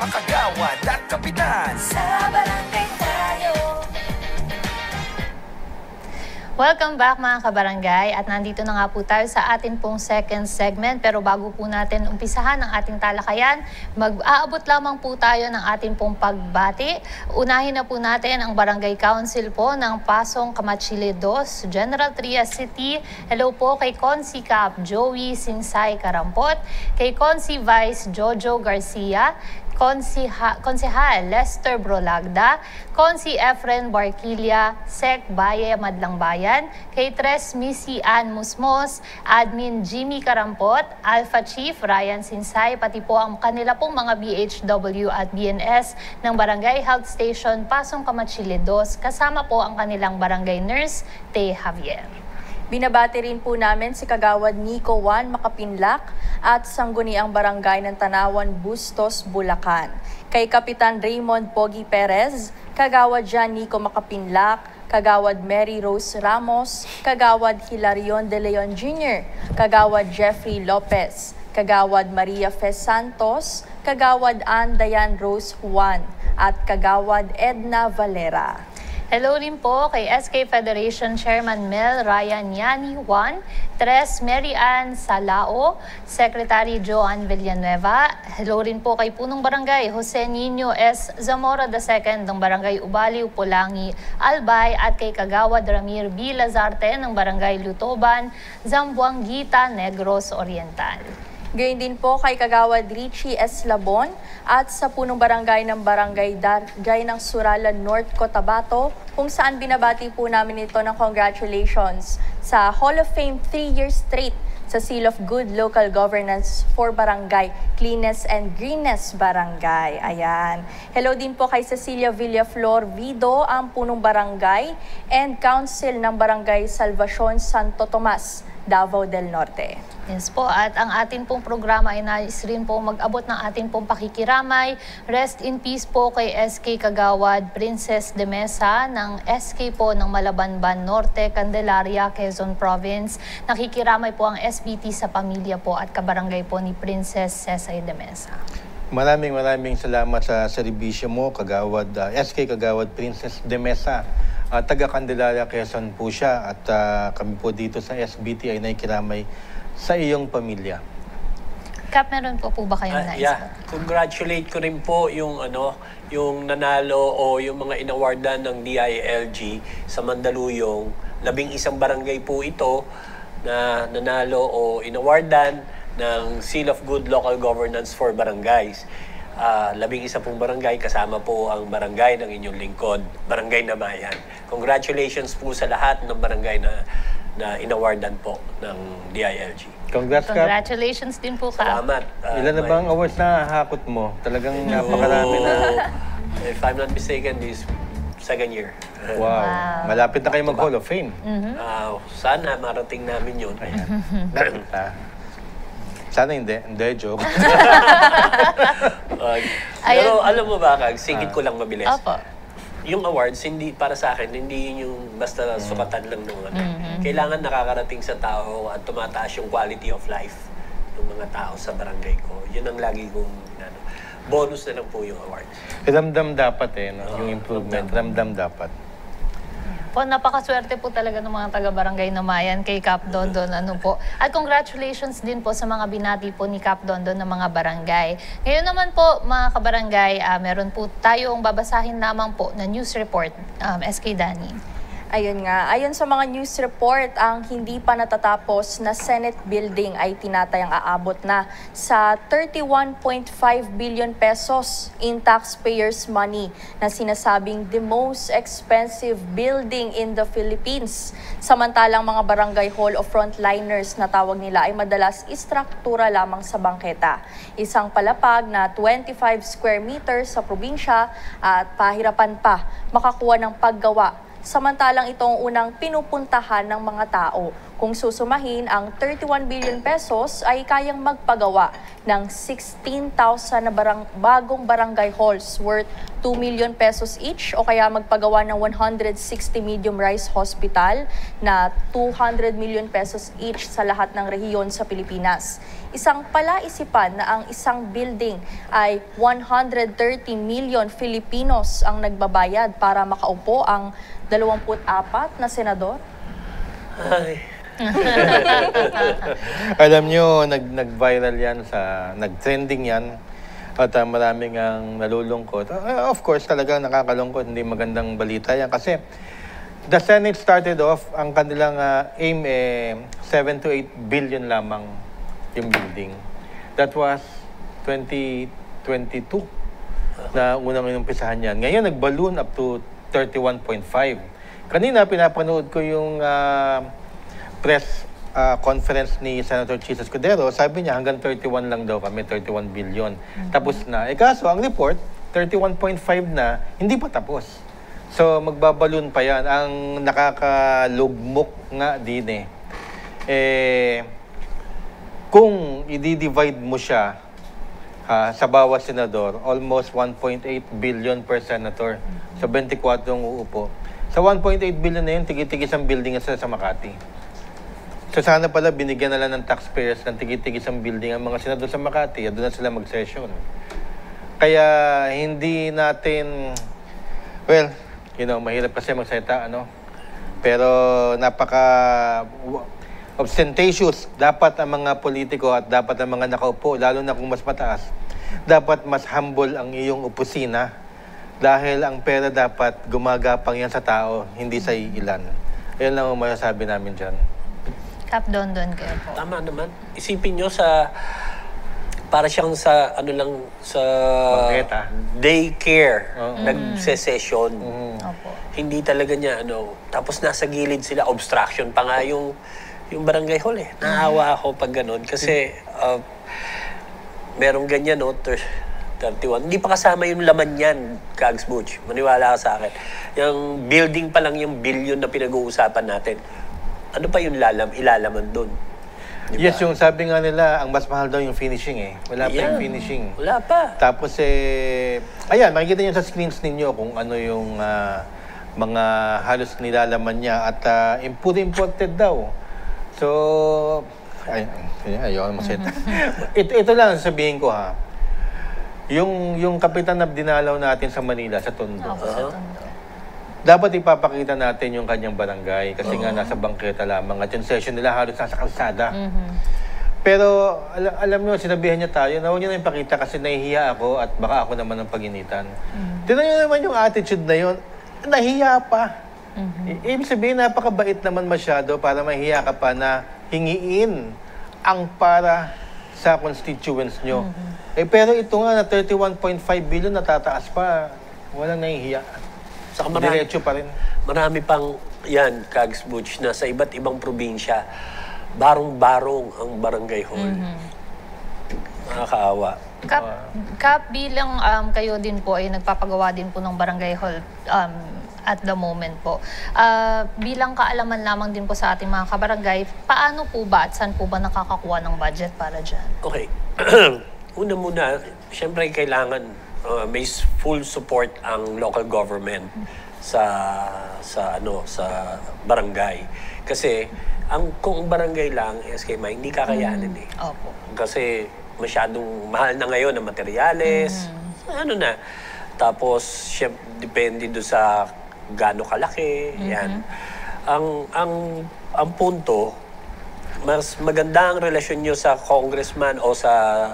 mga kagawad at kapitan. Sa barangay tayo. Welcome back mga kabarangay at nandito na nga po tayo sa atin pong second segment, pero bago po natin umpisahan ang ating talakayan, mag-aabot lamang po tayo ng ating pong pagbati. Unahin na po natin ang Barangay Council po ng Pasong Kamachile 2, General Trias City. Hello po kay Consi Cap Joey Sinsay Karampot, kay Consi Vice Jojo Garcia, Konsehal Lester Brolagda, Konsi Efren Barquilla, Sec Baye Madlang Bayan, kay Tres Missy Ann Musmos, Admin Jimmy Karampot, Alpha Chief Ryan Sinsay, pati po ang kanila pong mga BHW at BNS ng Barangay Health Station Pasong Kamachile 2, kasama po ang kanilang barangay nurse, Tay Javier. Binabati rin po namin si Kagawad Nico Juan Makapinlak at Sangguniang Barangay ng Tanawan, Bustos, Bulacan. Kay Kapitan Raymond Pogi Perez, Kagawad Jan Nico Makapinlak, Kagawad Mary Rose Ramos, Kagawad Hilarion De Leon Jr., Kagawad Jeffrey Lopez, Kagawad Maria Fez Santos, Kagawad Ann Dayan Rose Juan, at Kagawad Edna Valera. Hello rin po kay SK Federation Chairman Mel Ryan Yani Juan, Tres Mary Ann Salao, Secretary Joan Villanueva. Hello rin po kay Punong Barangay Jose Nino S. Zamora II ng Barangay Ubaliw, Pulangi, Albay, at kay Kagawad Ramir B. Lazarte ng Barangay Lutoban, Zamboanguita, Negros Oriental. Gayon din po kay Kagawad Richie S. Labon at sa punong barangay ng Barangay Dargay ng Suralan North, Cotabato, kung saan binabati po namin ito ng congratulations sa Hall of Fame 3 years straight sa Seal of Good Local Governance for Barangay Cleanest and Greenest Barangay. Ayan. Hello din po kay Cecilia Villaflor Vido, ang punong barangay and council ng Barangay Salvacion Santo Tomas, Davao del Norte. Yes po, at ang atin pong programa ay nais rin po mag-abot ng atin pong pakikiramay. Rest in peace po kay SK Kagawad Princess de Mesa ng SK po ng Malabanban Norte, Candelaria, Quezon Province. Nakikiramay po ang SBT sa pamilya po at kabarangay po ni Princess Cesay de Mesa. Maraming salamat sa serbisyo mo, Kagawad SK Kagawad Princess de Mesa. Taga Candelaria, Quezon po siya, at kami po dito sa SBT ay nakikiramay sa iyong pamilya. Kap, meron po ba kayong nais? Yeah, congratulate ko rin po yung yung nanalo o yung mga inawardan ng DILG sa Mandaluyong. 11 barangay po ito na nanalo o inawardan ng Seal of Good Local Governance for Barangays. 11 pong barangay, kasama po ang barangay ng inyong lingkod, Barangay Namayan. Congratulations po sa lahat ng barangay na inawardan po ng DILG. Congrats, Kap. Congratulations din po, Kap. Salamat. Ilan na ba ang awards na hakot mo? Talagang napakarami na. If I'm not mistaken, this second year. Wow. Malapit na kayo mag-Hall of Fame. Sana marating namin yun. Ayan. Sana hindi. Hindi, joke. Pero alam mo ba, Kag, singit ko lang mabilis. Opo. Yung awards, hindi para sa akin, hindi yun yung basta sukatan lang ng ano. Kailangan nakakarating sa tao at tumataas yung quality of life ng mga tao sa barangay ko. Yun ang lagi kong bonus na lang po yung awards. Ramdam dapat no? Yung improvement. Ramdam dapat. Po, napakaswerte po talaga ng mga taga-barangay Namayan kay Kap Dondon. At congratulations din po sa mga binati po ni Kap Dondon ng mga barangay. Ngayon naman po, mga kabarangay, meron po tayong babasahin lamang po na news report, SK Dani. Ayun nga, ayon sa mga news report, ang hindi pa natatapos na Senate building ay tinatayang aabot na sa 31.5 billion pesos in taxpayers' money na sinasabing the most expensive building in the Philippines. Samantalang mga barangay hall o frontliners na tawag nila ay madalas istruktura lamang sa bangketa. Isang palapag na 25 square meters sa probinsya at pahirapan pa makakuha ng paggawa Samantalang ito ang unang pinupuntahan ng mga tao. Kung susumahin, ang 31 billion pesos ay kayang magpagawa ng 16,000 na bagong barangay halls worth 2 million pesos each o kaya magpagawa ng 160 medium-rise hospital na 200 million pesos each sa lahat ng rehiyon sa Pilipinas. Isang palaisipan na ang isang building ay 130 million Filipinos ang nagbabayad para makaupo ang 24 na senador. Ay. Alam nyo, nag-viral yan, nag-trending yan. At maraming ang nalulungkot. Of course, talagang nakakalungkot, hindi magandang balita yan. Kasi the Senate started off, ang kanilang aim 7 to 8 billion lamang yung building. That was 2022 na unang inumpisahan yan. Ngayon, nag-balloon up to 31.5. Kanina, pinapanood ko yung press conference ni Senator Chis Escudero. Sabi niya, hanggang 31 lang daw kami, 31 billion. Tapos na. Kaso, ang report, 31.5 na, hindi pa tapos. So, magbaballoon pa yan. Ang nakakalugmok nga din kung i-divide mo siya sa bawat senador, almost 1.8 billion per senator. Sa 24 uupo. Sa 1.8 billion na yun, tigit-tigis ang building sa Makati. So sana pala binigyan na lang ng taxpayers ng tigit-tigis ang building ang mga senador sa Makati at doon na sila mag-session. Kaya hindi natin, well, mahirap kasi magsalita, pero napaka ostentatious dapat ang mga politiko at dapat ang mga nakaupo, lalo na kung mas mataas, dapat mas humble ang iyong opisina dahil ang pera dapat gumagapang yan sa tao, hindi sa ilan. Ayun lang ang masasabi namin dyan. Kap Dondon kayo po. Tama naman. Isipin nyo para siyang sa sa Bangketa. daycare, nagse-session. Opo. Hindi talaga niya, tapos nasa gilid sila, obstruction pa nga yung barangay hall eh. Naawa ako pag ganun. Kasi, merong ganyan, 31. Hindi pa kasama yung laman yan, Kags Butch. Maniwala ka sa akin. Yung building pa lang yung billion na pinag-uusapan natin. Ano pa yung ilalaman doon? Diba? Yes, yung sabi nga nila, ang mas mahal daw yung finishing Wala pa yung finishing. Wala pa. Tapos ayan, makikita niyo sa screens ninyo kung ano yung mga halos nilalaman niya at imported daw. So, ayaw magsita. ito lang sabihin ko Yung kapitan na dinalaw natin sa Manila, sa Tondo. Opo, sa Tondo. Dapat ipapakita natin yung kanyang barangay kasi nga nasa bangketa lamang at yung session nila halos nasa kalsada. Pero alam nyo, sinabihan niya tayo na huwag niya na ipakita kasi nahihiya ako at baka ako naman ang paginitan. Tignan niyo naman yung attitude na yun, nahihiya pa. Ibig sabihin, napakabait naman masyado para mahihiya ka pa na hingiin ang para sa constituents nyo. Pero ito nga na 31.5 billion natataas pa, walang nahihiya. Saka Diretso pa rin. Marami pang yan, Kags Butch, na sa iba't ibang probinsya, barong-barong ang barangay hall. Nakakaawa. Kap, bilang kayo din po ay nagpapagawa din po ng barangay hall at the moment po. Bilang kaalaman lamang din po sa ating mga kabarangay, paano po ba at saan po ba nakakakuha ng budget para dyan? Okay. Una muna, siyempre kailangan may full support ang local government sa barangay. Kasi kung barangay lang, SK hindi kakayanin Opo. Kasi masyadong mahal na ngayon ang materyales. Tapos depende do sa gaano kalaki, yan. Ang punto, mas maganda ang relasyon nyo sa congressman o sa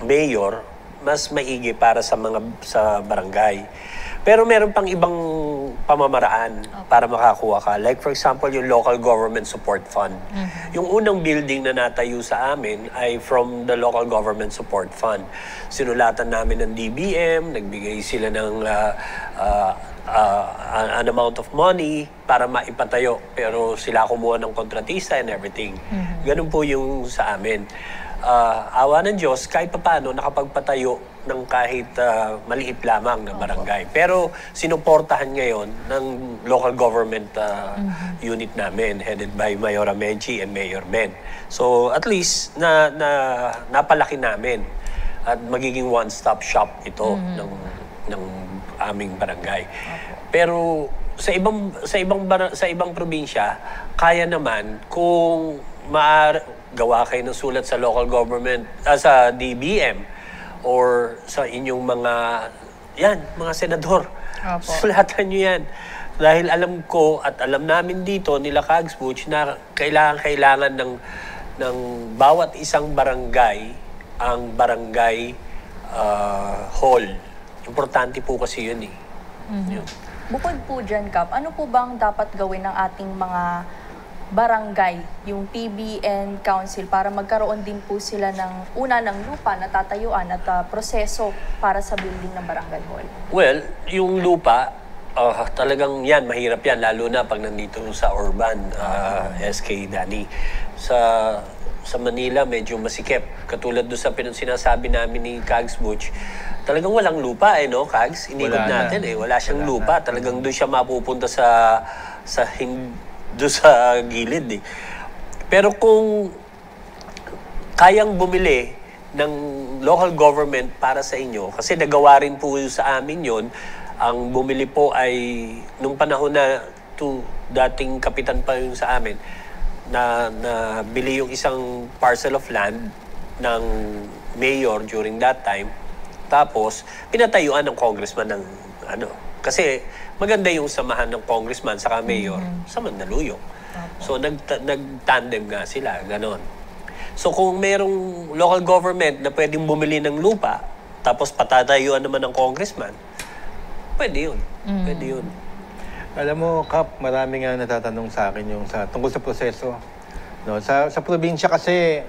mayor, mas maigi para sa barangay. Pero meron pang ibang pamamaraan para makakuha ka. Like for example, yung local government support fund. Yung unang building na natayo sa amin ay from the local government support fund. Sinulatan namin ng DBM, nagbigay sila ng an amount of money para maipatayo. Pero sila kumuha ng kontratista and everything. Ganun po yung sa amin. awa ng Diyos, kahit papaano nakapagpatayo ng kahit maliit lamang na barangay. Pero sinuportahan ngayon ng local government unit namin, headed by Mayor Amenchi and Mayor Ben. So at least napalaki namin at magiging one-stop shop ito ng aming barangay. Pero sa ibang probinsya, kaya naman kung gawa kayo ng sulat sa local government, sa DBM, or sa inyong mga senador. Opo. Sulatan nyo yan. Dahil alam ko at alam namin dito, nila Kags Butch, na kailangan ng bawat isang barangay, ang barangay hall. Importante po kasi yun eh. Yun. Bukod po dyan, Kap, ano po bang dapat gawin ng ating mga barangay, yung PBN Council, para magkaroon din po sila ng lupa na tatayuan at proseso para sa building ng barangay hall? Well, yung lupa, talagang yan, mahirap yan, lalo na pag nandito sa urban, SK Danny. Sa Manila, medyo masikip. Katulad doon sa sinasabi namin ni Kags Butch, talagang walang lupa no, Kags? Inikot natin wala siyang lupa. Talagang doon siya mapupunta doon sa gilid eh. Pero kung kayang bumili ng local government para sa inyo, kasi nagawa rin po sa amin yon, ang bumili po ay nung panahon na dating kapitan pa yung sa amin, na bili yung isang parcel of land ng mayor during that time. Tapos pinatayuan ng congressman ng kasi maganda yung samahan ng congressman saka mayor sa Mandaluyong. So nag-tandem nga sila, ganon. So kung merong local government na pwedeng bumili ng lupa, tapos patatayuan naman ng congressman, pwede yun. Pwede yun. Alam mo, Kap, marami nga natatanong sa akin yung tungkol sa proseso. No, sa probinsya kasi,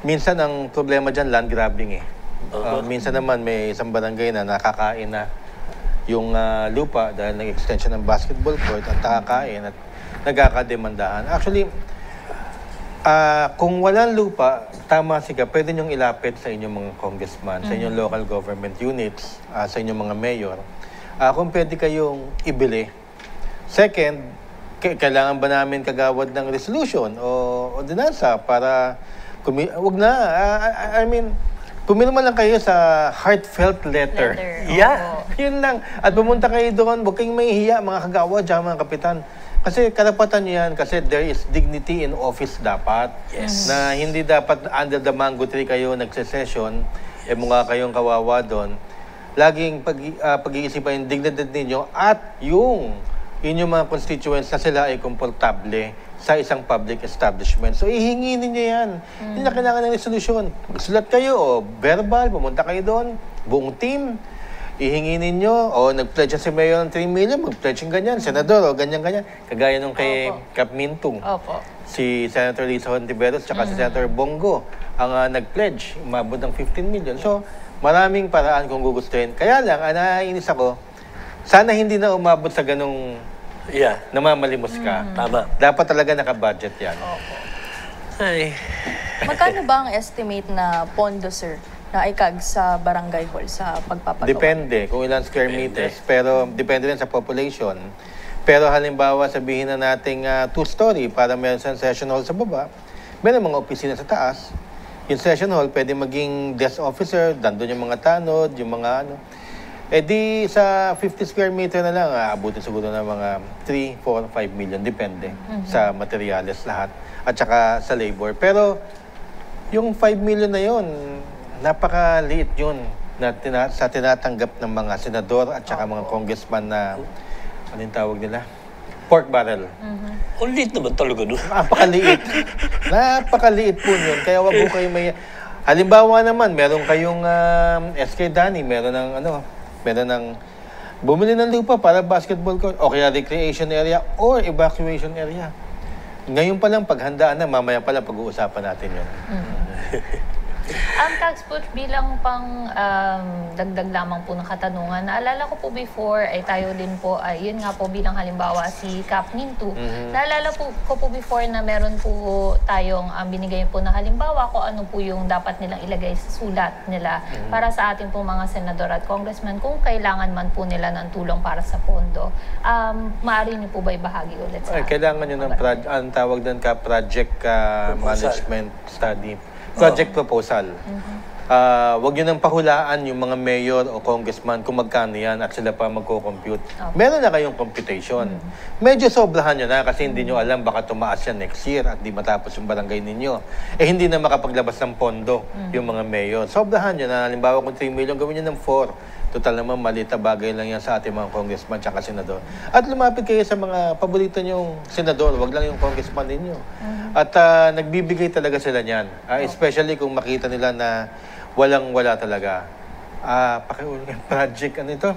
minsan ang problema dyan, land grabbing eh. Minsan naman may isang barangay na nakakain na yung lupa dahil nag-extension ng basketball court at nakakain at nagkakademandahan. Actually, kung walang lupa, tama siya, pwede niyong ilapit sa inyong mga congressman, sa inyong local government units, sa inyong mga mayor. Kung pwede kayong ibili. Second, kailangan ba namin kagawad ng resolution o ordinansa para pumirma lang kayo sa heartfelt letter. Yeah, yun lang. At pumunta kayo doon, huwag kayong mahihiya, mga kagawad, mga kapitan. Kasi karapatan nyo yan, kasi there is dignity in office dapat. Yes. Na hindi dapat under the mango tree kayo nagsesession, mukha kayong kawawa doon. Laging pag-iisipan yung dignidad ninyo at yung inyong mga constituents na sila ay komportable sa isang public establishment. So, ihingi ninyo yan. Hindi na kailangan ng resolution. Magsulat kayo o verbal, pumunta kayo doon, buong team, ihingi ninyo, o nag-pledge si Mayor ng 3 million, mag-pledge yung ganyan, senador, o ganyan-ganyan. Kagaya nung kay Kap Mintong. Si Senator Lisa Hontiveros, tsaka si Senator Bongo, ang nag-pledge, umabot ng 15 million. So, maraming paraan kung gugustuhin. Kaya lang, naiinis ako, sana hindi na umabot sa ganung namamalimos ka. Tama. Dapat talaga naka-budget yan. Ay. Magkano ba ang estimate na pondo, sir, na ikag sa barangay hall sa pagpapagawa? Depende kung ilang square meters. Pero depende rin sa population. Pero halimbawa, sabihin na nating 2-story para meron sa session hall sa baba, meron mga opisina sa taas. Yung session hall, pwede maging desk officer, dandun yung mga tanod, yung mga di sa 50 square meter na lang, abutin siguro ng mga 3, 4, 5 million. Depende sa materials lahat. At saka sa labor. Pero yung 5 million na yun, napakaliit yun sa tinatanggap ng mga senador at saka mga congressman na, anong tawag nila? Pork barrel. Ang liit naman talaga nun. Napakaliit. Napakaliit po yun. Kaya wag po kayo may... Halimbawa naman, meron kayong SK Danny, meron ng bumili ng lupa para basketball court o kaya recreation area or evacuation area. Ngayon pa lang, paghandaan na, mamaya pa lang pag-uusapan natin yun. Kags Butch, bilang pang dagdag lamang po ng katanungan, naalala ko po before ay tayo din po, ay yun nga po bilang halimbawa si Cap Mintu. Naalala ko po before na meron po tayong binigay po na halimbawa kung ano po yung dapat nilang ilagay sa sulat nila para sa ating po mga senador at congressman kung kailangan man po nila ng tulong para sa pondo. Maaari niyo po ba ibahagi ulit sa kailangan nyo ng ang tawag doon project management study. Project proposal. Huwag nyo nang pahulaan yung mga mayor o congressman kung magkano yan at sila pa magko-compute. Meron na kayong computation. Medyo sobrahan nyo na kasi hindi nyo alam baka tumaas yan next year at di matapos yung barangay ninyo. Hindi na makapaglabas ng pondo yung mga mayor. Sobrahan nyo na. Halimbawa kung 3 million, gawin nyo ng 4. Total naman, malita bagay lang yan sa ating mga congressman at senador. At lumapit kayo sa mga paborito nyong senador, wag lang yung congressman ninyo. At nagbibigay talaga sila niyan. Especially kung makita nila na walang-wala talaga. Pakiulit project, ano ito?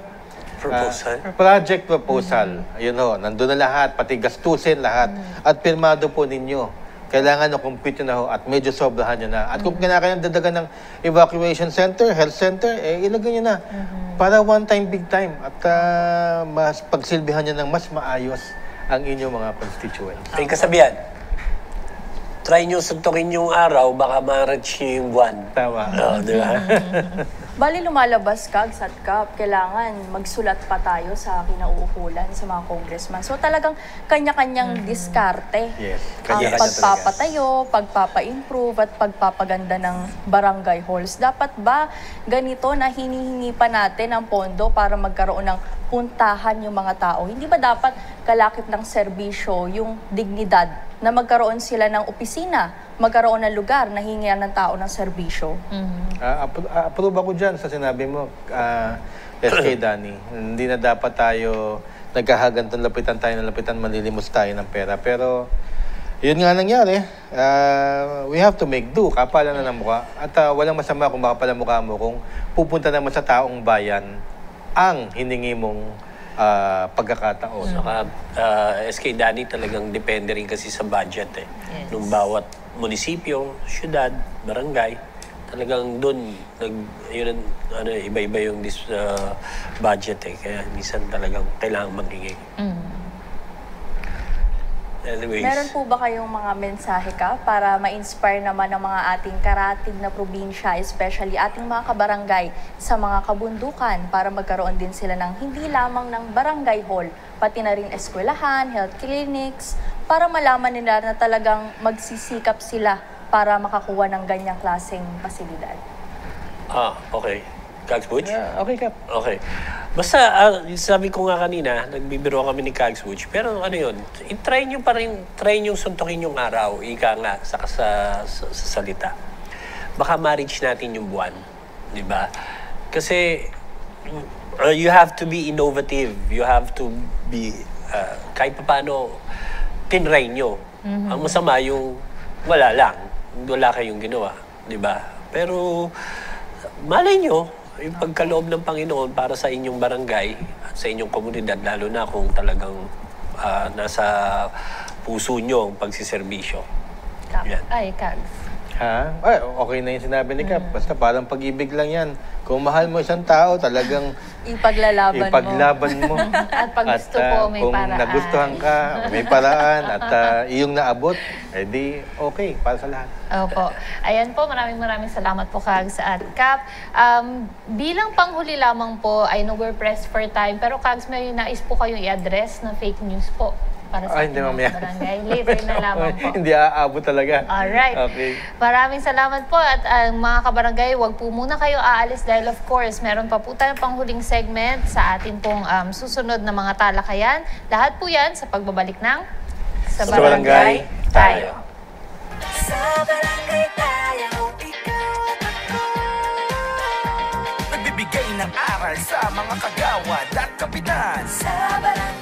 Proposal? Project proposal. Ayun ho, nandun na lahat, pati gastusin lahat. At pirmado po ninyo. Kailangan na compute na ho at medyo sobrahan nyo na. At kung kinakailangan dadagan ng evacuation center, health center, ilagay nyo na. Para one time, big time. At mas pagsilbihan nyo ng mas maayos ang inyong mga constituents. May kasabihan, try nyo suntukin yung araw, baka ma-reach nyo yung buwan. Tama. Di ba? Bali lumalabas Kags at Kap, kailangan magsulat pa tayo sa kinauukulan sa mga congressman. So talagang kanya-kanyang diskarte. Yes. Ang Kanya-kanya pagpapatayo, pagpapa-improve at pagpapaganda ng barangay halls. Dapat ba ganito na hinihingi pa natin ang pondo para magkaroon ng puntahan yung mga tao? Hindi ba dapat kalakip ng serbisyo yung dignidad na magkaroon sila ng opisina, magkaroon ng lugar na hingian ng tao ng serbisyo? Approve ako dyan sa sinabi mo, SK Danny. Hindi na dapat tayo nagkahagantong lapitan tayo ng lapitan, malilimos tayo ng pera. Pero yun nga nangyari, we have to make do, kapalan na ng mukha. At walang masama kung makapala mukha mo kung pupunta naman sa taong bayan ang hiningi mong pagkakataon. Saka SK Danny talagang depende rin kasi sa budget eh. Yes. Nung bawat munisipyo, syudad, barangay, talagang doon iba-iba yung budget eh. Kaya minsan talagang kailangan maghingi. Anyways. Meron po ba kayong mga mensahe ka para ma-inspire naman ang mga ating karatig na probinsya, especially ating mga kabarangay sa mga kabundukan para magkaroon din sila ng hindi lamang ng barangay hall, pati na rin eskwelahan, health clinics, para malaman nila na talagang magsisikap sila para makakuha ng ganyang klaseng pasilidad? Okay. Kags Butch? Okay, Kap. Okay. Basta, sabi ko nga kanina, nagbibiro kami ni Kags Butch, pero ano yun, try nyo pa rin, try nyo suntukin yung araw, ika nga, sa salita. Baka ma-reach natin yung buwan, di ba? Kasi, you have to be innovative, you have to be, kahit pa paano, tinry nyo. Ang masama yung wala lang, wala kayong ginawa, di ba? Pero, malay nyo, yung pagkaloob ng Panginoon para sa inyong barangay at sa inyong komunidad, lalo na kung talagang nasa puso nyo ang pagsiservisyo. Yan. Ay, Kags. Ay, okay na yung sinabi ni Kap. Basta parang pag-ibig lang yan. Kung mahal mo isang tao, talagang ipaglaban mo. At pag gusto po, may kung paraan. Kung nagustuhan ka, may paraan. At iyong naabot, edi okay, para sa lahat. Opo. Ayan po, maraming salamat po Kags at Kap. Bilang panghuli lamang po, I know we're pressed for time, pero Kags, may nais po kayong i-address na fake news po para sa ating mga barangay. Later na lamang po. Hindi aabot talaga. Alright. Okay. Maraming salamat po at mga kabarangay, wag po muna kayo aalis dahil of course, meron pa po tayong panghuling segment sa atin pong susunod na mga talakayan. Lahat po yan sa pagbabalik ng Sa Barangay Tayo. Sa barangay tayo, ikaw at ako. Nagbibigay ng aral sa mga kagawad at kapitan. Sa barangay